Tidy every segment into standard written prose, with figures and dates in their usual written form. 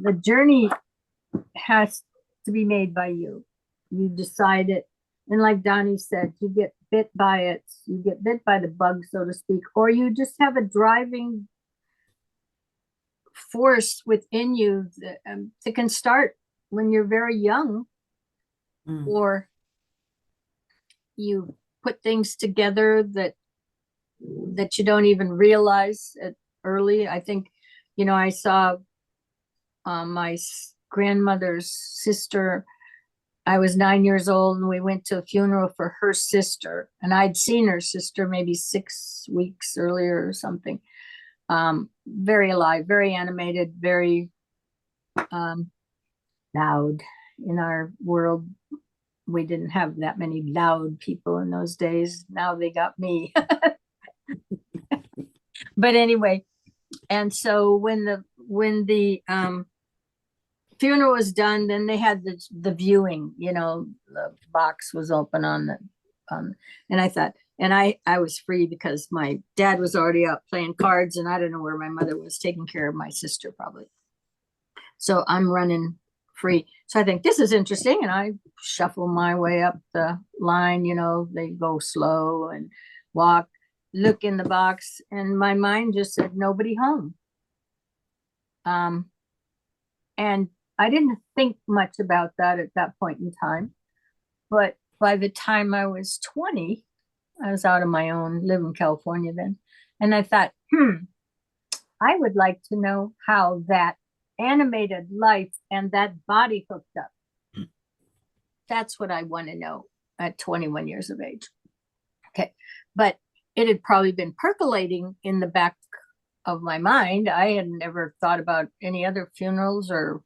the journey has to be made by you. You decide it. And like Donnie said, you get bit by it. You get bit by the bug, so to speak, or you just have a driving force within you that can start when you're very young, or you put things together that you don't even realize at early. I think, I saw my grandmother's sister. I was 9 years old, and we went to a funeral for her sister, and I'd seen her sister maybe 6 weeks earlier or something. Very alive, very animated, very loud. In our world, we didn't have that many loud people in those days. Now they got me. But anyway, and so when the funeral was done, then they had the viewing, the box was open on the and I thought, and I was free because my dad was already out playing cards, and I don't know where my mother was, taking care of my sister probably. So I'm running free. So I think this is interesting, and I shuffle my way up the line. They go slow and walk, look in the box, and my mind just said nobody home. And I didn't think much about that at that point in time. But by the time I was 20, I was out on my own, live in California then. And I thought, I would like to know how that animated life and that body hooked up. That's what I want to know at 21 years of age. Okay. But it had probably been percolating in the back of my mind. I had never thought about any other funerals or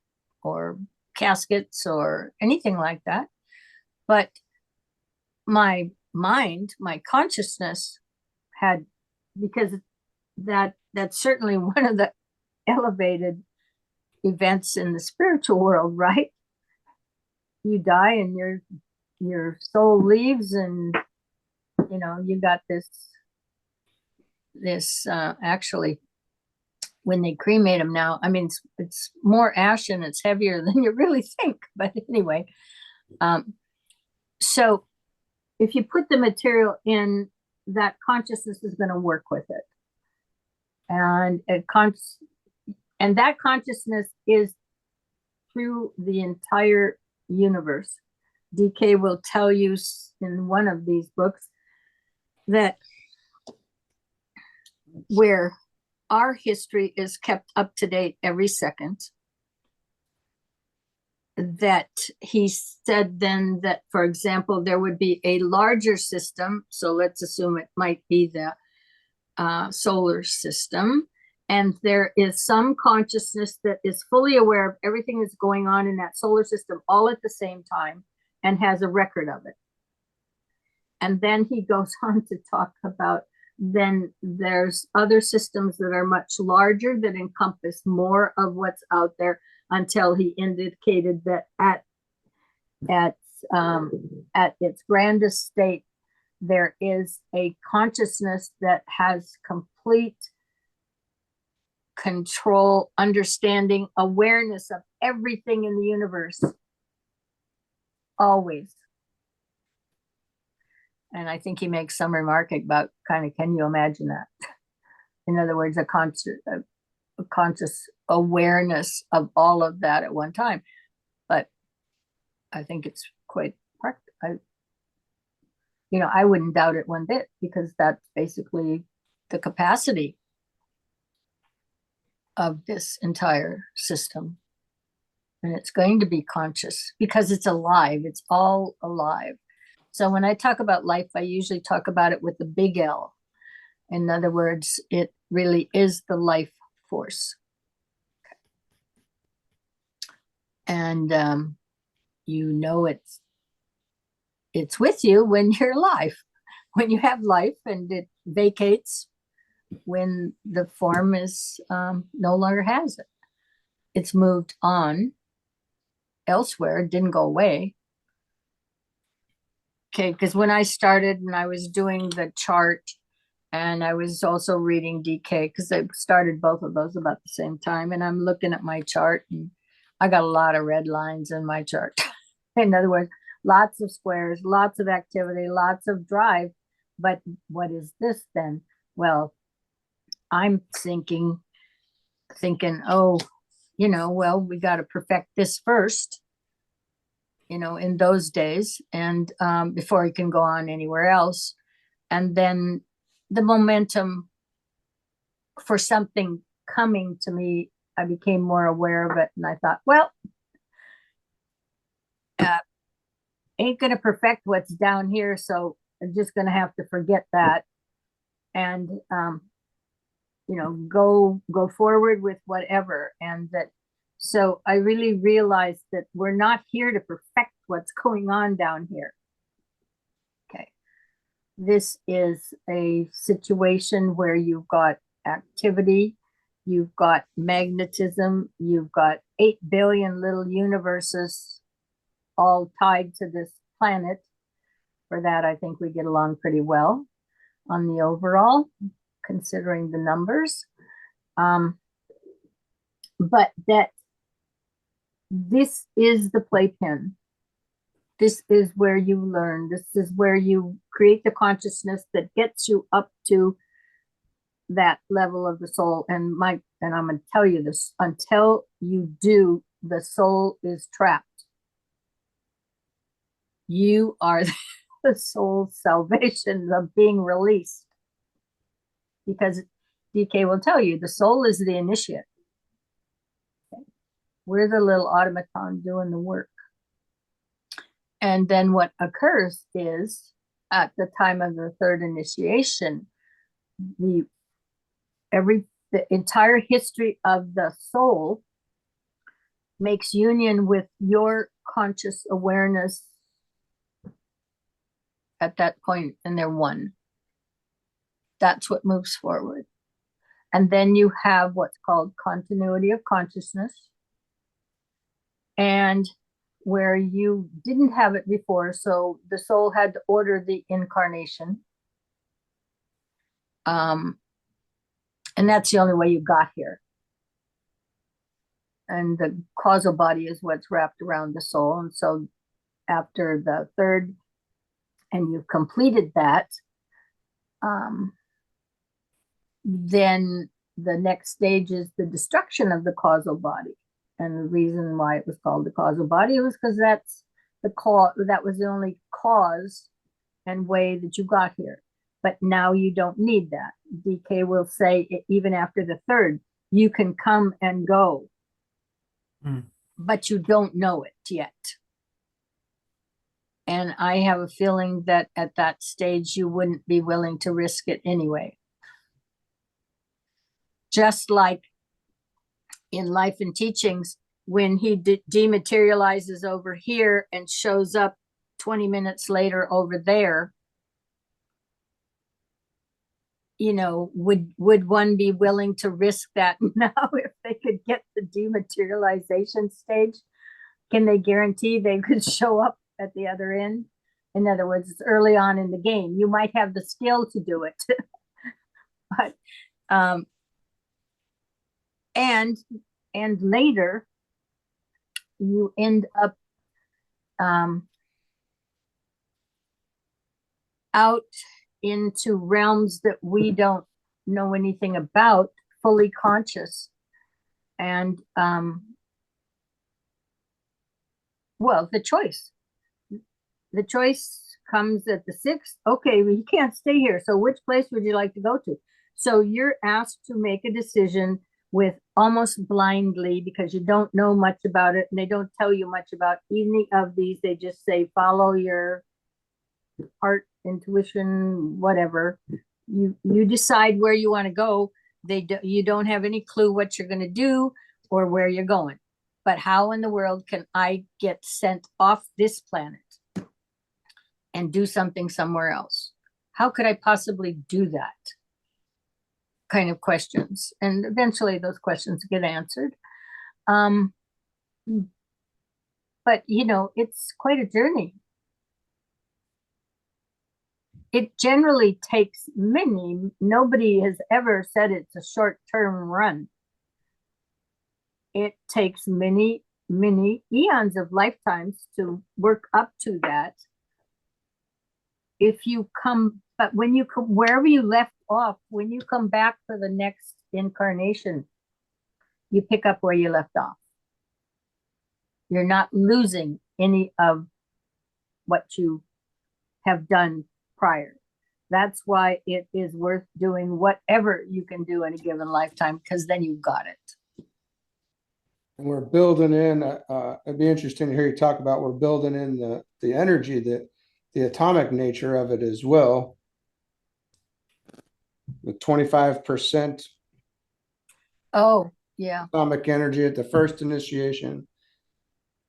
caskets or anything like that. But my mind, my consciousness had, because that's certainly one of the elevated events in the spiritual world, right? You die and your soul leaves, and you got this actually, when they cremate them now, I mean, it's more ash and it's heavier than you really think. But anyway, so if you put the material in, that consciousness is going to work with it. And that consciousness is through the entire universe. DK will tell you in one of these books that where our history is kept up to date every second, that he said then that, for example, there would be a larger system. So let's assume it might be the solar system. And there is some consciousness that is fully aware of everything that's going on in that solar system all at the same time and has a record of it. And then he goes on to talk about, then there's other systems that are much larger that encompass more of what's out there, until he indicated that at its grandest state, there is a consciousness that has complete control, understanding, awareness of everything in the universe, always. And I think he makes some remark about can you imagine that? In other words, a conscious awareness of all of that at one time. But I think it's quite practical. I wouldn't doubt it one bit, because that's basically the capacity of this entire system. And it's going to be conscious because it's alive. It's all alive. So when I talk about life, I usually talk about it with the big L. In other words, it really is the life force. And it's with you when you're alive, when you have life, and it vacates when the form is no longer has it. It's moved on elsewhere. It didn't go away. Okay, because when I started and I was doing the chart, and I was also reading DK, because I started both of those about the same time, and I'm looking at my chart, and I got a lot of red lines in my chart. In other words, lots of squares, lots of activity, lots of drive. But what is this then? Well, I'm thinking, oh, well, we got to perfect this first, in those days, and before he can go on anywhere else. And then the momentum for something coming to me, I became more aware of it, and I thought, well, uh, ain't gonna perfect what's down here, so I'm just gonna have to forget that and go forward with whatever. And that, so I really realized that we're not here to perfect what's going on down here. Okay. This is a situation where you've got activity, you've got magnetism, you've got 8 billion little universes all tied to this planet. For that, I think we get along pretty well on the overall, considering the numbers. But that this is the playpen. This is where you learn. This is where you create the consciousness that gets you up to that level of the soul. And I'm going to tell you this, until you do, the soul is trapped. You are the soul's salvation of being released. Because DK will tell you, the soul is the initiate. Okay. We're the little automaton doing the work. And then what occurs is, at the time of the third initiation, the entire history of the soul makes union with your conscious awareness at that point, and they're one. That's what moves forward. And then you have what's called continuity of consciousness, and where you didn't have it before, so the soul had to order the incarnation. And that's the only way you got here. And the causal body is what's wrapped around the soul. And so after the third, and you've completed that, then the next stage is the destruction of the causal body. And the reason why it was called the causal body was because that's the cause, that was the only cause and way that you got here. But now you don't need that. DK will say, even after the third, you can come and go, but you don't know it yet. And I have a feeling that at that stage, you wouldn't be willing to risk it anyway. Just like in Life and Teachings, when he dematerializes over here and shows up 20 minutes later over there, would one be willing to risk that now if they could get the dematerialization stage? Can they guarantee they could show up at the other end? In other words, it's early on in the game. You might have the skill to do it, but and later you end up out into realms that we don't know anything about, fully conscious. And well, the choice comes at the 6th. Okay, well, you can't stay here, so which place would you like to go to? So you're asked to make a decision with almost blindly, because you don't know much about it, and they don't tell you much about any of these. They just say follow your heart, intuition, whatever. You decide where you want to go. You don't have any clue what you're going to do or where you're going. But how in the world can I get sent off this planet and do something somewhere else? How could I possibly do that? Kind of questions. And eventually those questions get answered. But it's quite a journey. It generally takes nobody has ever said it's a short-term run. It takes many many eons of lifetimes to work up to that. If you come, but when you come, wherever you left off, when you come back for the next incarnation, you pick up where you left off. You're not losing any of what you have done prior. That's why it is worth doing whatever you can do in a given lifetime, because then you've got it. And we're building in, it'd be interesting to hear you talk about, we're building in the energy, that the atomic nature of it as well. The 25% Oh, yeah. atomic energy at the first initiation,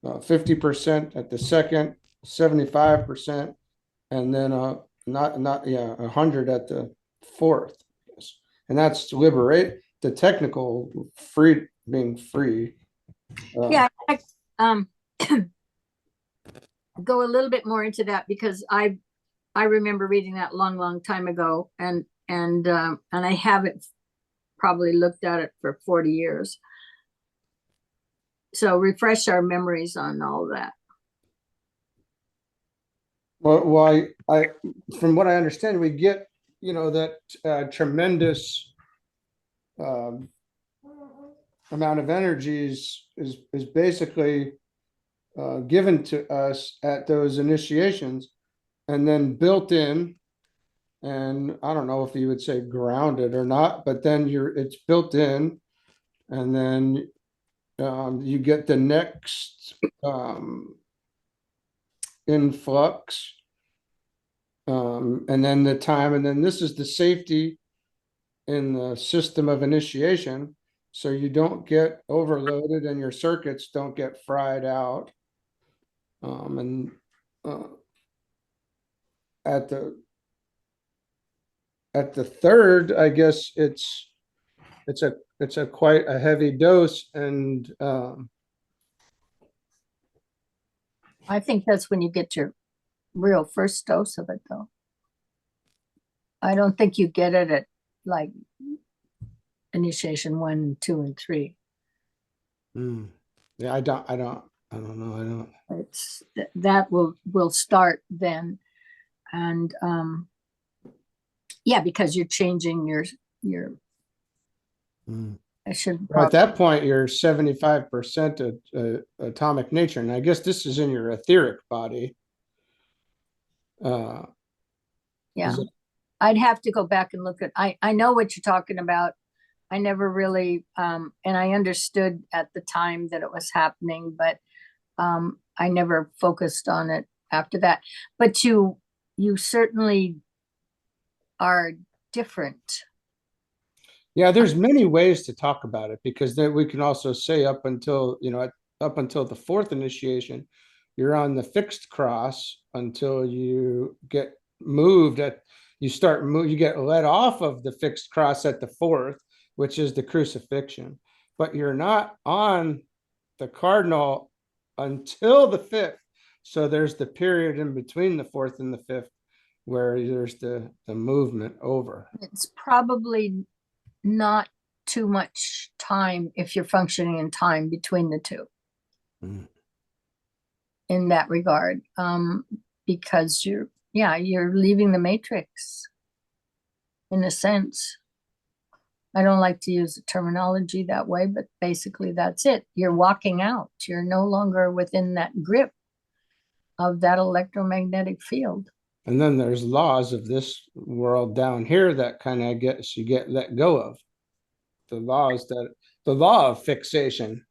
50% at the second, 75%, and then not 100 at the fourth. Yes. And that's to liberate the technical free, being free. Yeah, go a little bit more into that, because I remember reading that long time ago, and I haven't probably looked at it for 40 years. So refresh our memories on all that. Well, I from what I understand, we get, that tremendous amount of energy is basically given to us at those initiations, and then built in, and I don't know if you would say grounded or not, but then it's built in, and then you get the next influx, and then the time, and then this is the safety in the system of initiation, so you don't get overloaded and your circuits don't get fried out. And at the third, I guess it's a quite a heavy dose, and I think that's when you get your real first dose of it, though. I don't think you get it at like initiation 1, 2, and 3. yeah, I don't know. It's that will start then, and yeah, because you're changing your. I should At that point, you're 75% atomic nature, and I guess this is in your etheric body. Yeah, I'd have to go back and look at. I know what you're talking about. I never really, and I understood at the time that it was happening, but I never focused on it after that. But you certainly are different. Yeah, there's many ways to talk about it, because then we can also say up until the fourth initiation, you're on the fixed cross until you get moved you get let off of the fixed cross at the fourth, which is the crucifixion, but you're not on the cardinal until the fifth. So there's the period in between the fourth and the fifth where there's the movement over. It's probably not too much time if you're functioning in time between the two. In that regard, because you're leaving the matrix in a sense. I don't like to use the terminology that way, but basically that's it. You're walking out. You're no longer within that grip of that electromagnetic field. And then there's laws of this world down here that kind of you get let go of. The law of fixation,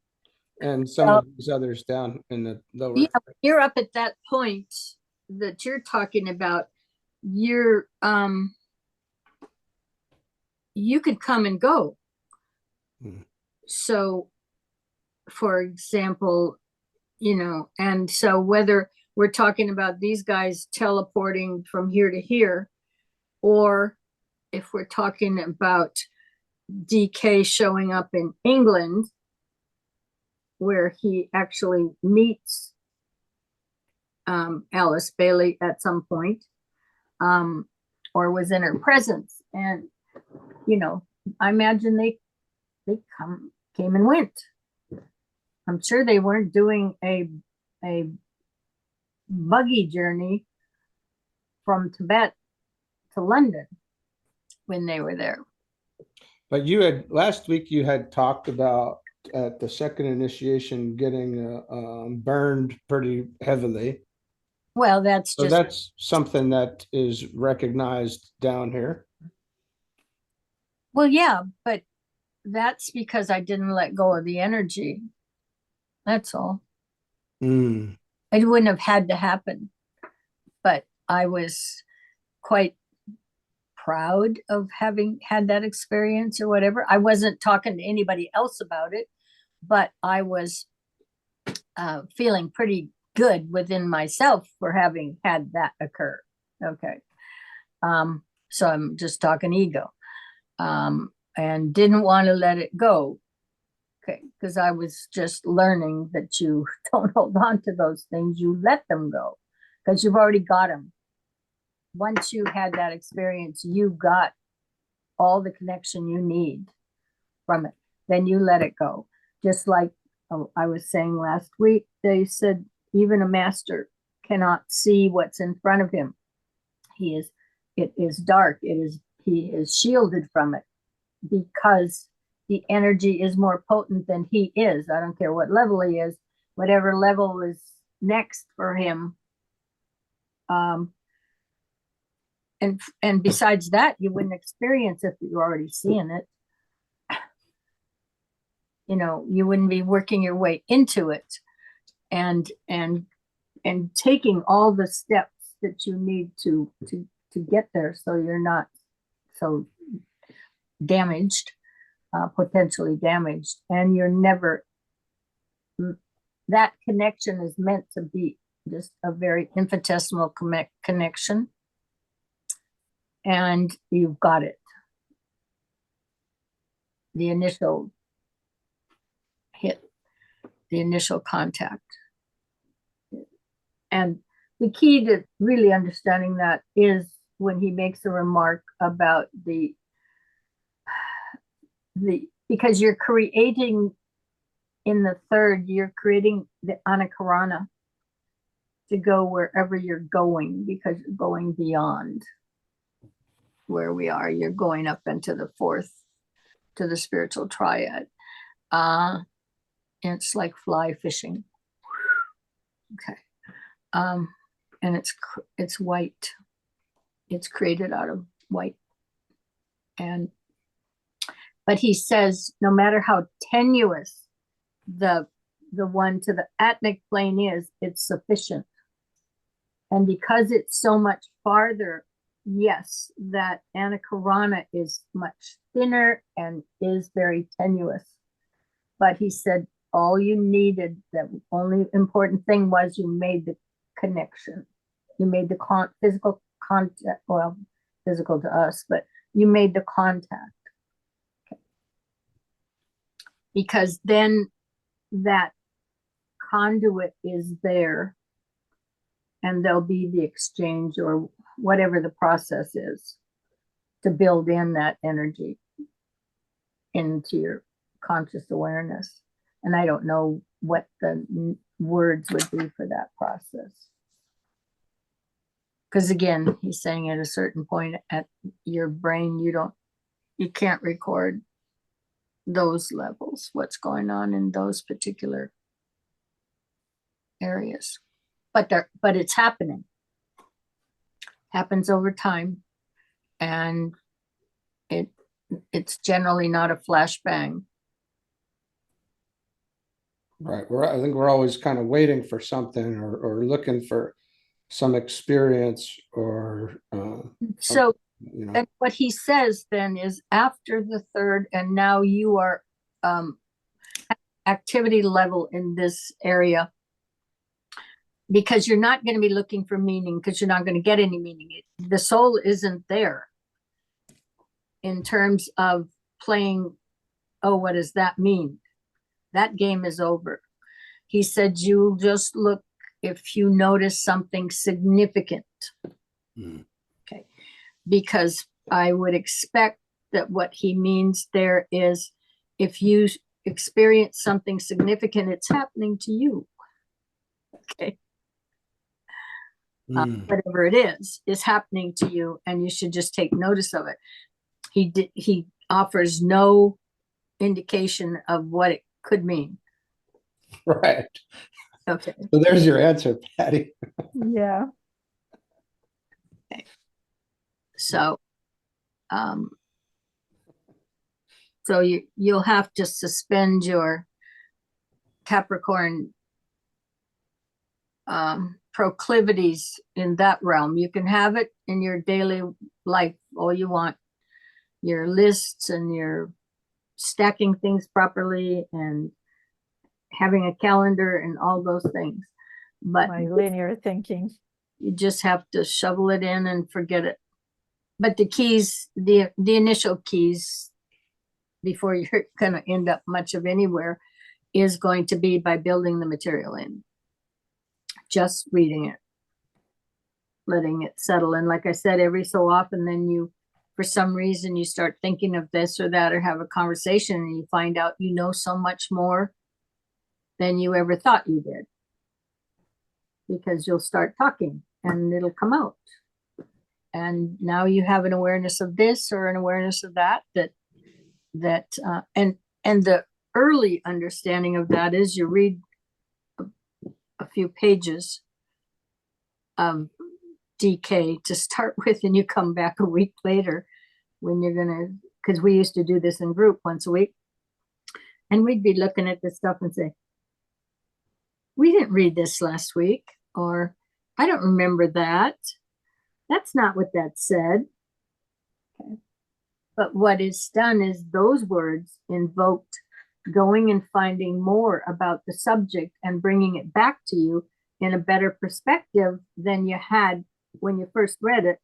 and some of these others down in the lower. Yeah, you're up at that point that you're talking about. You could come and go. So, for example, and so whether we're talking about these guys teleporting from here to here, or if we're talking about DK showing up in England, where he actually meets Alice Bailey at some point, or was in her presence, and I imagine they came and went. I'm sure they weren't doing a buggy journey from Tibet to London when they were there. But you had last week you had talked about at the second initiation getting burned pretty heavily. Well, that's So just, that's something that is recognized down here. well, yeah, but that's because I didn't let go of the energy. That's all. Mm. It wouldn't have had to happen, but I was quite proud of having had that experience or whatever. I wasn't talking to anybody else about it, but I was feeling pretty good within myself for having had that occur. Okay. So I'm just talking ego. And didn't want to let it go. Okay, because I was just learning that you don't hold on to those things, you let them go because you've already got them. Once you had that experience, you got all the connection you need from it. Then you let it go. Just like I was saying last week, they said even a master cannot see what's in front of him. It is dark. He is shielded from it because the energy is more potent than he is. I don't care what level he is, whatever level is next for him. And besides that, you wouldn't experience it if you're already seeing it. You know, you wouldn't be working your way into it and taking all the steps that you need to get there, so you're not so damaged, potentially damaged, and you're never, that connection is meant to be just a very infinitesimal connection, and you've got it. The initial hit, the initial contact. And the key to really understanding that is when he makes a remark about the because you're creating in the third, you're creating the anakarana to go wherever you're going, because you're going beyond where we are. You're going up into the fourth, to the spiritual triad. It's like fly fishing. Okay. And it's white. It's created out of white. But he says, no matter how tenuous the one to the atmic plane is, it's sufficient. And because it's so much farther, yes, that anakarana is much thinner and is very tenuous. But he said all you needed, the only important thing was you made the connection. You made the physical contact, well, physical to us, but you made the contact. Okay. Because then that conduit is there, and there'll be the exchange or whatever the process is to build in that energy into your conscious awareness. And I don't know what the words would be for that process. Because again, he's saying at a certain point at your brain, you can't record those levels, what's going on in those particular areas. But it's happening. Happens over time, and it's generally not a flashbang. Right. I think we're always kind of waiting for something or looking for some experience or So, you know. and what he says then is after the third, and now you are activity level in this area, because you're not going to be looking for meaning, because you're not going to get any meaning. The soul isn't there in terms of playing, oh, what does that mean? That game is over. He said, you just look if you notice something significant. Okay. Because I would expect that what he means there is if experience something significant, it's happening to you. Okay. Whatever it is happening to you, and you should just take notice of it. He offers no indication of what it could mean. Right. Okay. So there's your answer, Patty. Yeah. Okay. So, so you'll have to suspend your Capricorn proclivities in that realm. You can have it in your daily life all you want, your lists and your stacking things properly and having a calendar and all those things, but My linear thinking. you just have to shovel it in and forget it. But the keys, the initial keys before you're going to end up much of anywhere is going to be by building the material in, just reading it, letting it settle in. Like I said, every so often, then you, for some reason, you start thinking of this or that, or have a conversation, and you find out you know so much more than you ever thought you did, because you'll start talking and it'll come out. And now you have an awareness of this or an awareness of that, and the early understanding of that is you read a few pages of DK to start with, and you come back a week later when you're gonna, because we used to do this in group once a week, and we'd be looking at this stuff and say, we didn't read this last week, or I don't remember that. That's not what that said. Okay. But what is done is those words invoked going and finding more about the subject and bringing it back to you in a better perspective than you had when you first read it,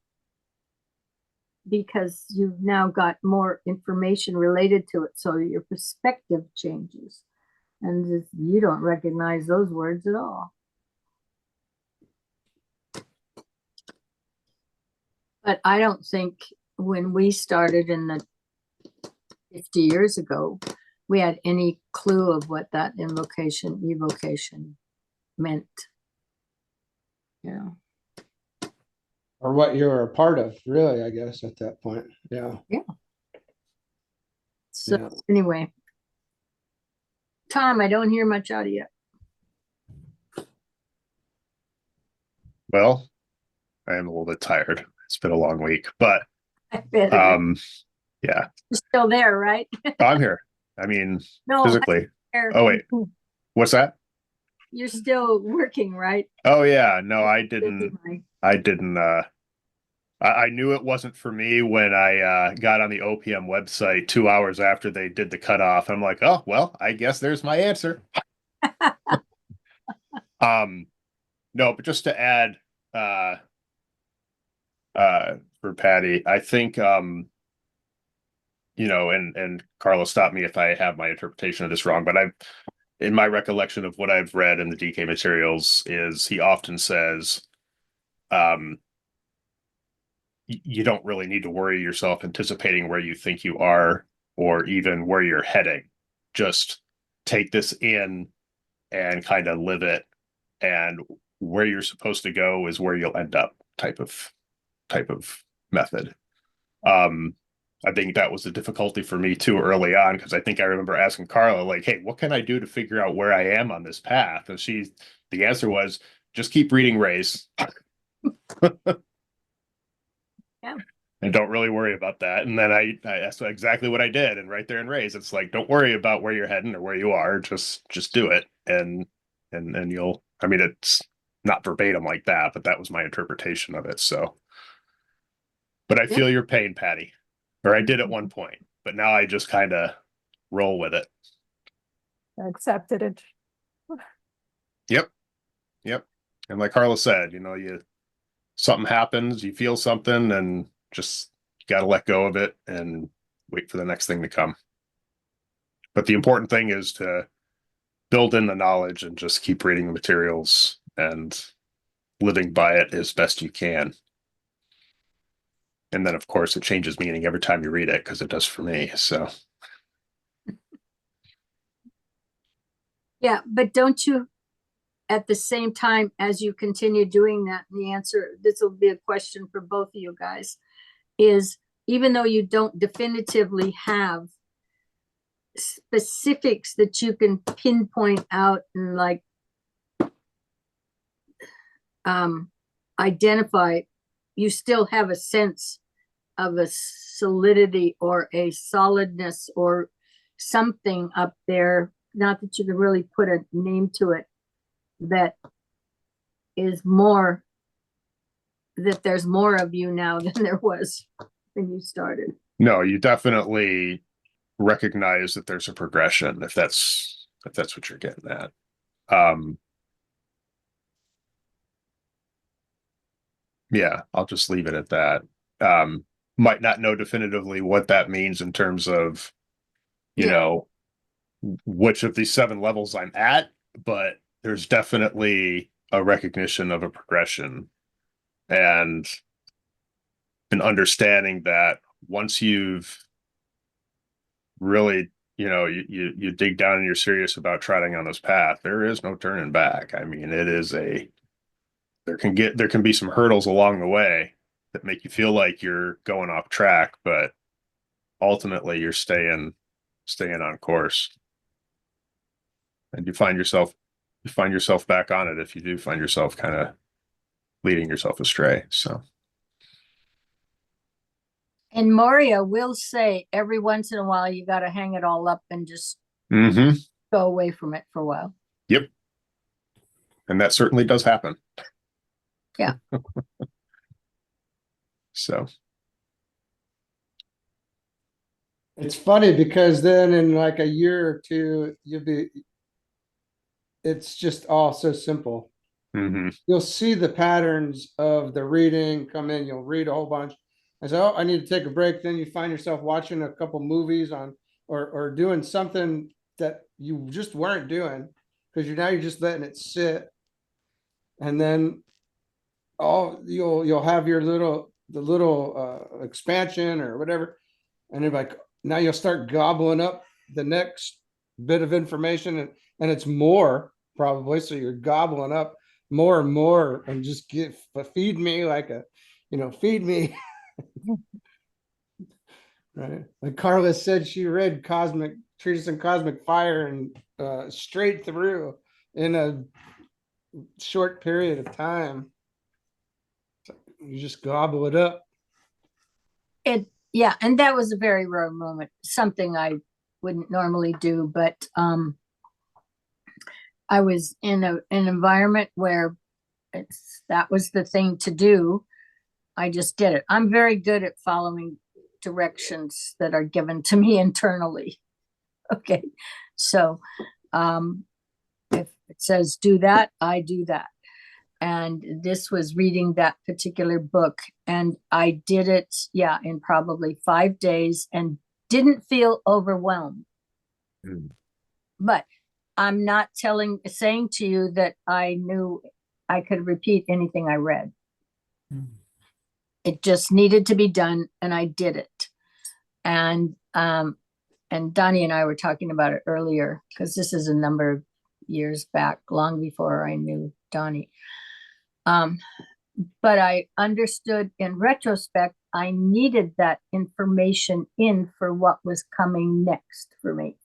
because you've now got more information related to it, so your perspective changes, and you don't recognize those words at all. But I don't think when we started in the 50 years ago, we had any clue of what that invocation, evocation meant. Yeah. Or what you're a part of, really, I guess, at that point. Yeah. Yeah. So Yeah. anyway, Tom, I don't hear much out of you. Well, I am a little bit tired. It's been a long week, but I bet yeah, you're still there, right? I'm here. I mean, No, physically. there. Oh, wait. What's that? You're still working, right? Oh, yeah. No, I Busy, didn't. Mike. I knew it wasn't for me when I got on the OPM website 2 hours after they did the cutoff. I'm like, oh, well, I guess there's my answer. No, but just to add, for Patty, I think, and Carla, stop me if I have my interpretation of this wrong, but in my recollection of what I've read in the DK materials is he often says, you don't really need to worry yourself anticipating where you think you are or even where you're heading. Just take this in and kind of live it, and where you're supposed to go is where you'll end up, type of method. I think that was a difficulty for me too early on, because I think I remember asking Carla, like, hey, what can I do to figure out where I am on this path? And the answer was, just keep reading Rays. Yeah. And don't really worry about that. And then that's exactly what I did. And right there in Rays, it's like, don't worry about where you're heading or where you are. Just do it. And you'll, I mean, it's not verbatim like that, but that was my interpretation of it. So, but I feel your pain, Patty, or I did at one point, but now I just kind of roll with it. Accepted it. Yep. And like Carla said, something happens, you feel something, and just got to let go of it and wait for the next thing to come. But the important thing is to build in the knowledge and just keep reading the materials and living by it as best you can. And then, of course, it changes meaning every time you read it, because it does for me. So Yeah, but don't you, at the same time as you continue doing that, and the answer, this will be a question for both of you guys, is even though you don't definitively have specifics that you can pinpoint out and like identify, you still have a sense of a solidity or a solidness or something up there, not that you can really put a name to it, that is more, that there's more of you now than there was when you started. No, you definitely recognize that there's a progression, if that's what you're getting at. Yeah, I'll just leave it at that. Might not know definitively what that means in terms of, you Yeah. know, which of these 7 levels I'm at, but there's definitely a recognition of a progression and an understanding that once you've really, you dig down and you're serious about treading on this path, there is no turning back. I mean, there can be some hurdles along the way that make you feel like you're going off track, but ultimately you're staying on course. And you find yourself back on it if you do find yourself kind of leading yourself astray. So And Moria will say every once in a while you got to hang it all up and just mm-hmm. go away from it for a while. Yep. And that certainly does happen. Yeah. So It's funny because then in like a year or two, it's just all so simple. mm-hmm. You'll see the patterns of the reading come in. You'll read a whole bunch. I say, oh, I need to take a break. Then you find yourself watching a couple movies or doing something that you just weren't doing because you're just letting it sit. And then you'll have your little expansion or whatever. And you're like, now you'll start gobbling up the next bit of information and it's more probably. So you're gobbling up more and more and just feed me feed me. Right. Like Carla said, she read Cosmic Treatise on Cosmic Fire and straight through in a short period of time. So you just gobble it up. Yeah, and that was a very rare moment, something I wouldn't normally do, but I was in an environment where that was the thing to do. I just did it. I'm very good at following directions that are given to me internally. Okay. So if it says do that, I do that. And this was reading that particular book. And I did it, yeah, in probably 5 days and didn't feel overwhelmed. Mm. But I'm not saying to you that I knew I could repeat anything I read. Mm. It just needed to be done, and I did it. And Donnie and I were talking about it earlier because this is a number of years back, long before I knew Donnie. But I understood in retrospect, I needed that information in for what was coming next for me.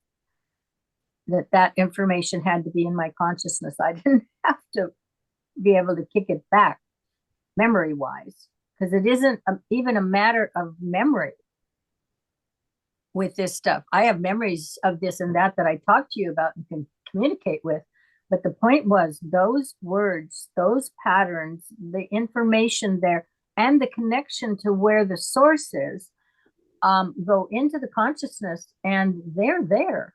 That information had to be in my consciousness. I didn't have to be able to kick it back memory wise, because it isn't even a matter of memory with this stuff. I have memories of this and that I talk to you about and can communicate with. But the point was those words, those patterns, the information there, and the connection to where the source is, go into the consciousness, and they're there.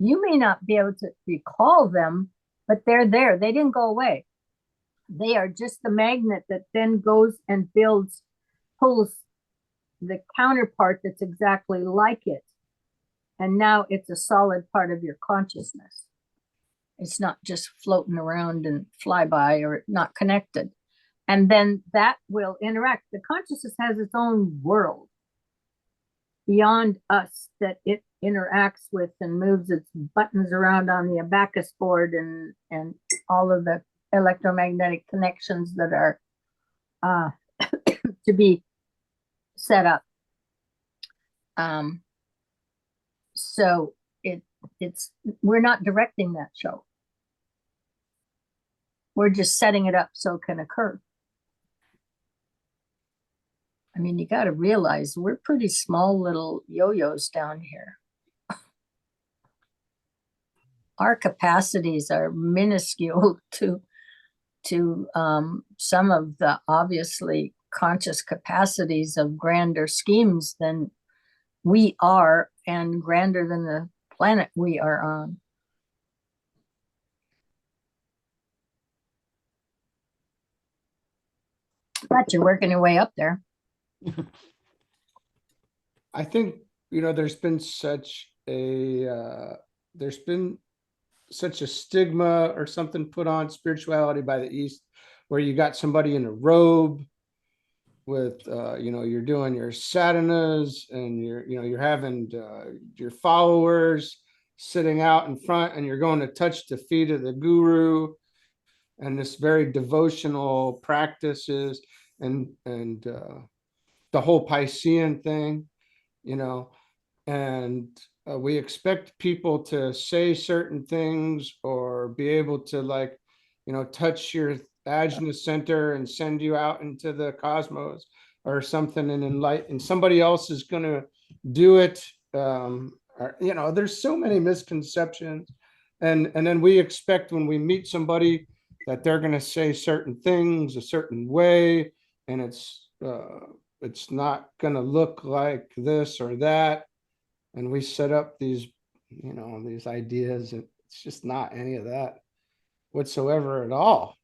You may not be able to recall them, but they're there. They didn't go away. They are just the magnet that then goes and pulls the counterpart that's exactly like it. And now it's a solid part of your consciousness. It's not just floating around and fly by or not connected. And then that will interact. The consciousness has its own world beyond us that it interacts with and moves its buttons around on the abacus board and all of the electromagnetic connections that are to be set up. So it's we're not directing that show. We're just setting it up so it can occur. I mean, you got to realize we're pretty small little yo-yos down here. Our capacities are minuscule to some of the obviously conscious capacities of grander schemes than we are, and grander than the planet we are on. But you're working your way up there. I think, there's been such a stigma or something put on spirituality by the East, where you got somebody in a robe with, you're doing your sadhanas, and you're having your followers sitting out in front, and you're going to touch the feet of the guru, and this very devotional practices, and the whole Piscean thing, and we expect people to say certain things or be able to touch your ajna center and send you out into the cosmos or something, and somebody else is going to do it. There's so many misconceptions, and then we expect when we meet somebody that they're going to say certain things a certain way, and it's not going to look like this or that. And we set up these ideas, and it's just not any of that whatsoever at all.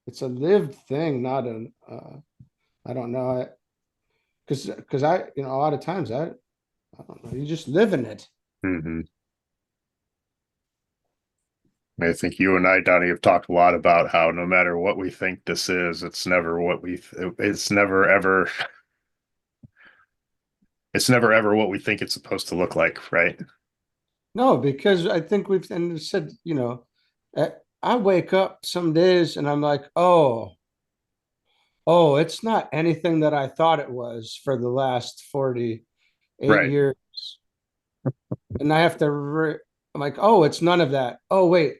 It's a lived thing, not an, I don't know, because a lot of times I don't know, you just live in it. Mm-hmm. I think you and I, Donnie, have talked a lot about how no matter what we think this is, it's never what it's never ever what we think it's supposed to look like, right? No, because I think we've said, I wake up some days and I'm like, oh, it's not anything that I thought it was for the last 48 Right. years. And I have to, I'm like, oh, it's none of that. Oh, wait.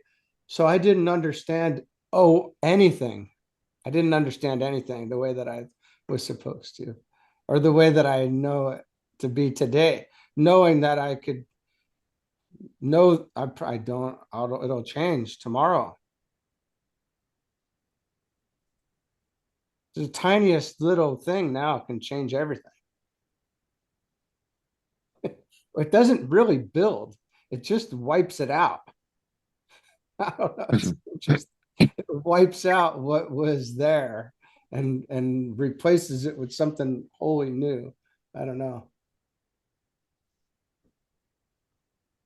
So I didn't understand, anything. I didn't understand anything the way that I was supposed to, or the way that I know it to be today, knowing that I could know it'll change tomorrow. The tiniest little thing now can change everything. It doesn't really build, it just wipes it out. I don't know, it wipes out what was there and replaces it with something wholly new. I don't know.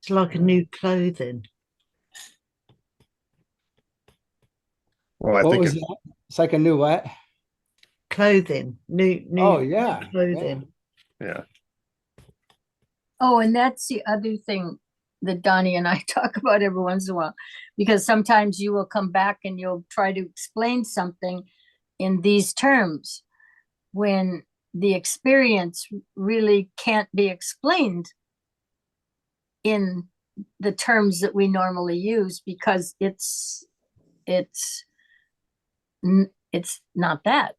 It's like a new clothing. Well, I What think was that? It's like a new what? Clothing. New Oh yeah. clothing. yeah. Oh, and that's the other thing that Donnie and I talk about every once in a while, because sometimes you will come back and you'll try to explain something in these terms when the experience really can't be explained in the terms that we normally use, because it's not that.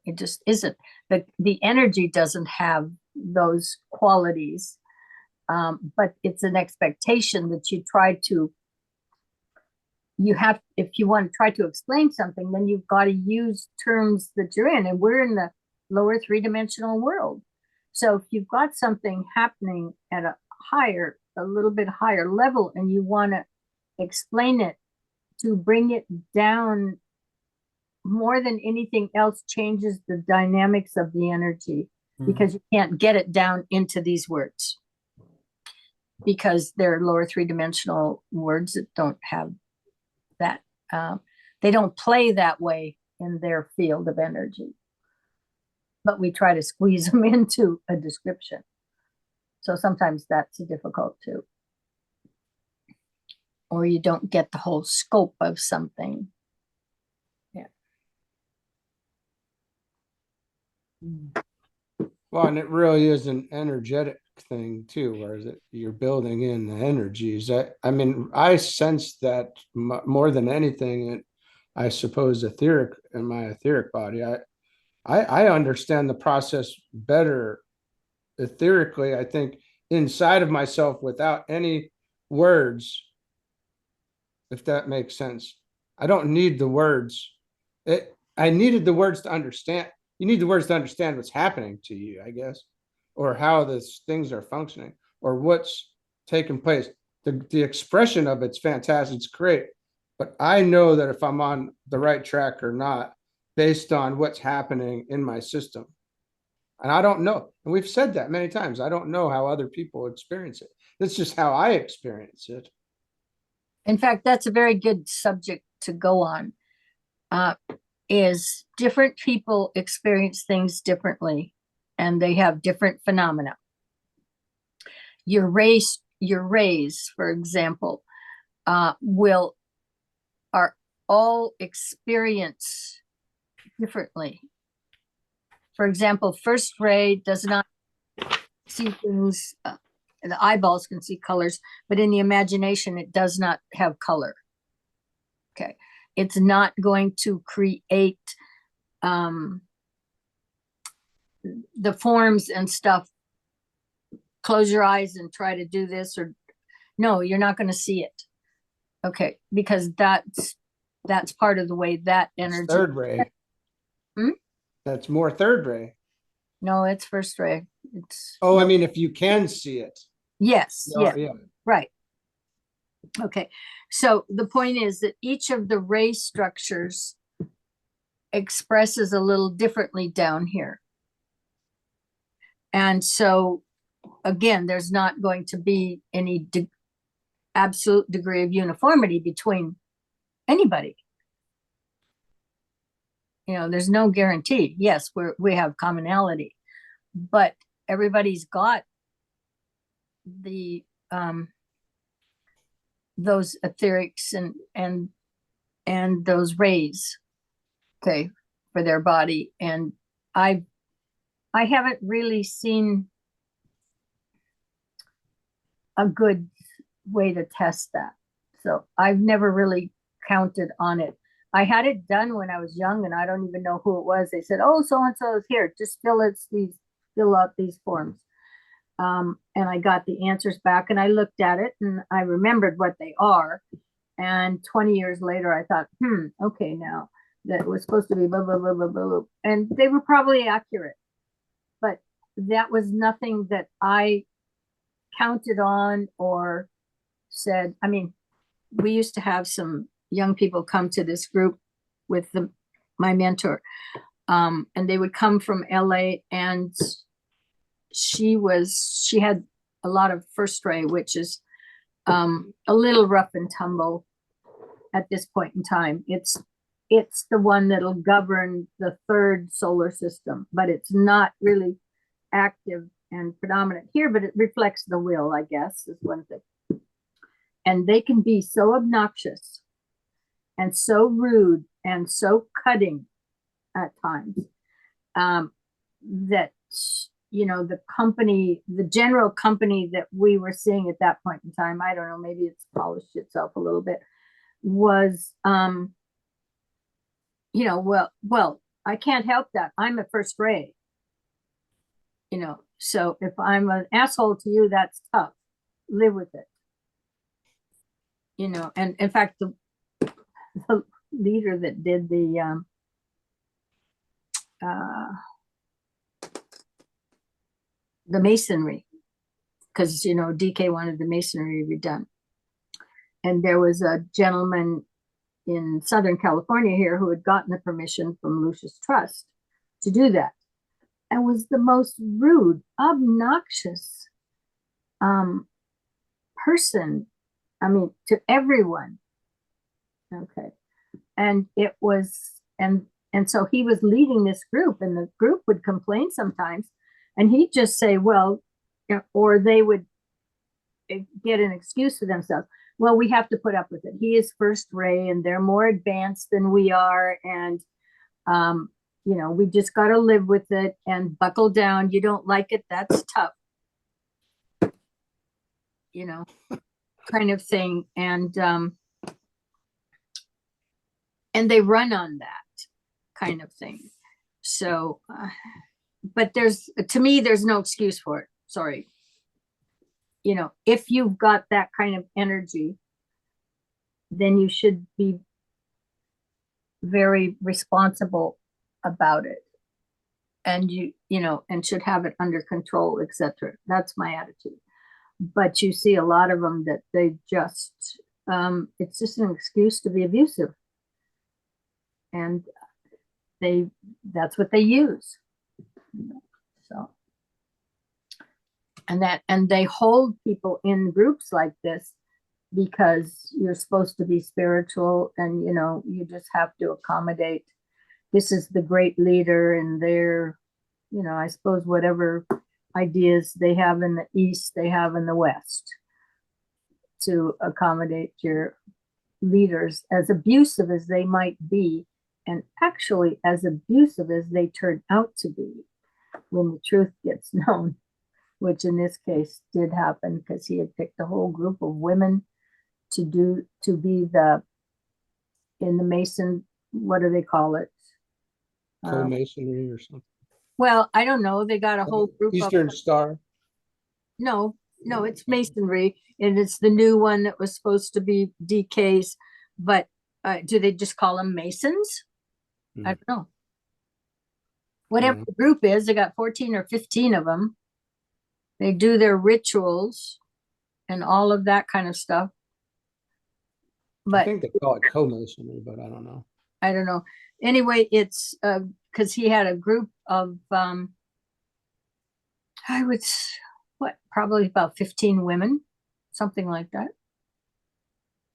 It just isn't. The energy doesn't have those qualities. But it's an expectation that if you want to try to explain something, then you've got to use terms that you're in, and we're in the lower three-dimensional world. So if you've got something happening at a little bit higher level, and you want to explain it to bring it down, more than anything else changes the dynamics of the energy, because you can't get it down into these words, because they're lower three-dimensional words that don't have that. They don't play that way in their field of energy. But we try to squeeze them into a description. So sometimes that's difficult too. Or you don't get the whole scope of something. Well, and it really is an energetic thing too, where is it you're building in the energies. I mean, I sense that more than anything, I suppose etheric in my etheric body. I understand the process better etherically, I think, inside of myself without any words, if that makes sense. I don't need the words. I needed the words to understand. You need the words to understand what's happening to you, I guess, or how these things are functioning, or what's taking place. The expression of it's fantastic. It's great. But I know that if I'm on the right track or not, based on what's happening in my system. And I don't know. And we've said that many times. I don't know how other people experience it. That's just how I experience it. In fact, that's a very good subject to go on. Is different people experience things differently, and they have different phenomena. Your rays, for example, are all experience differently. For example, first ray does not see things. The eyeballs can see colors, but in the imagination, it does not have color. Okay. It's not going to create the forms and stuff. Close your eyes and try to do this, or no, you're not going to see it. Okay, because that's part of the way that energy. Third ray. Hmm? That's more third ray. No, it's first ray. It's Oh, I mean, if you can see it. yes, Yeah, yes, yeah. right. Okay, so the point is that each of the ray structures expresses a little differently down here. And so, again, there's not going to be any absolute degree of uniformity between anybody. You know, there's no guarantee. Yes, we have commonality, but everybody's got the those etherics and those rays, okay, for their body. And I haven't really seen a good way to test that. So I've never really counted on it. I had it done when I was young, and I don't even know who it was. They said, "Oh, so and so is here. Just fill out these forms." And I got the answers back, and I looked at it, and I remembered what they are. And 20 years later, I thought, okay, now that was supposed to be blah blah blah blah blah, and they were probably accurate, but that was nothing that I counted on or said. I mean, we used to have some young people come to this group with my mentor, and they would come from LA, and she had a lot of first ray, which is a little rough and tumble at this point in time. It's the one that'll govern the third solar system, but it's not really active and predominant here, but it reflects the will, I guess, is one thing. And they can be so obnoxious and so rude and so cutting at times, that, you know, the general company that we were seeing at that point in time, I don't know, maybe it's polished itself a little bit, was, you know, well, I can't help that. I'm a first ray, you know, so if I'm an asshole to you, that's tough. Live with it. You know, and in fact, the leader that did the masonry, because, you know, DK wanted the masonry redone. And there was a gentleman in Southern California here who had gotten the permission from Lucius Trust to do that, and was the most rude, obnoxious person, I mean, to everyone. Okay. And it was, and so he was leading this group, and the group would complain sometimes, and he'd just say, well, or they would get an excuse for themselves. Well, we have to put up with it. He is first ray and they're more advanced than we are. And, we just got to live with it and buckle down. You don't like it. That's tough. Kind of thing. And they run on that kind of thing. So, but to me, there's no excuse for it. Sorry. If you've got that kind of energy, then you should be very responsible about it. And and should have it under control, etc. That's my attitude. But you see a lot of them that they just, it's just an excuse to be abusive. And that's what they use. So, and they hold people in groups like this because you're supposed to be spiritual and, you just have to accommodate. This is the great leader and they're, I suppose whatever ideas they have in the East, they have in the West to accommodate your leaders, as abusive as they might be, and actually as abusive as they turn out to be when the truth gets known, which in this case did happen because he had picked a whole group of women to be in the Mason, what do they call it? Co-masonry or something. Well, I don't know. They got a whole group Eastern of Star. No, it's masonry, and it's the new one that was supposed to be DKs. But do they just call them Masons? I don't know. Whatever the group is, they got 14 or 15 of them. They do their rituals and all of that kind of stuff. I But think they call it co-masonry, but I don't know. I don't know. Anyway, it's because he had a group of probably about 15 women, something like that,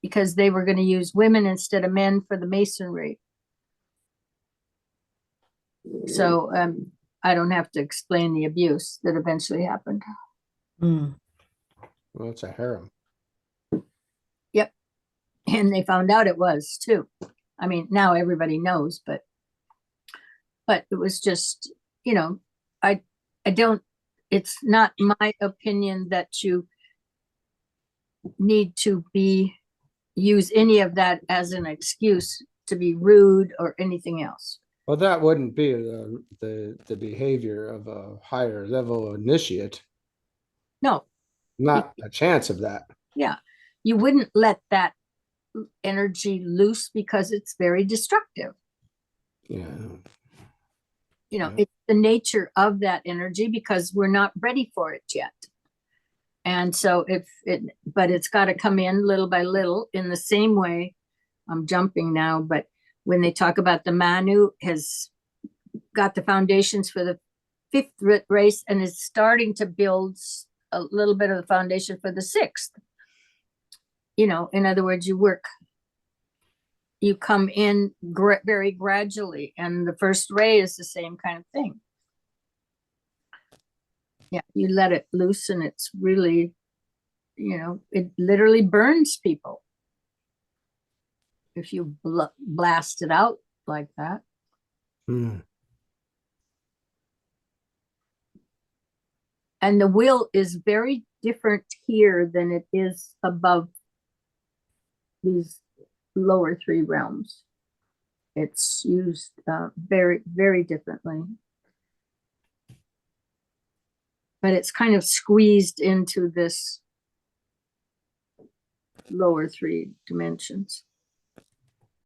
because they were going to use women instead of men for the masonry. So I don't have to explain the abuse that eventually happened. Mm. Well, it's a harem. Yep. And they found out it was too. I mean, now everybody knows, but it was just, I don't, it's not my opinion that you need to use any of that as an excuse to be rude or anything else. Well, that wouldn't be the behavior of a higher level initiate. No. Not a chance of that. Yeah. You wouldn't let that energy loose because it's very destructive. Yeah. It's the nature of that energy because we're not ready for it yet. And so but it's got to come in little by little in the same way. I'm jumping now, but when they talk about the Manu has got the foundations for the 5th race and is starting to build a little bit of the foundation for the 6th. In other words, you come in very gradually, and the first ray is the same kind of thing. Yeah, you let it loose and it's really, it literally burns people if you blast it out like that. Hmm. And the will is very different here than it is above these lower 3 realms. It's used very, very differently. But it's kind of squeezed into this lower 3 dimensions.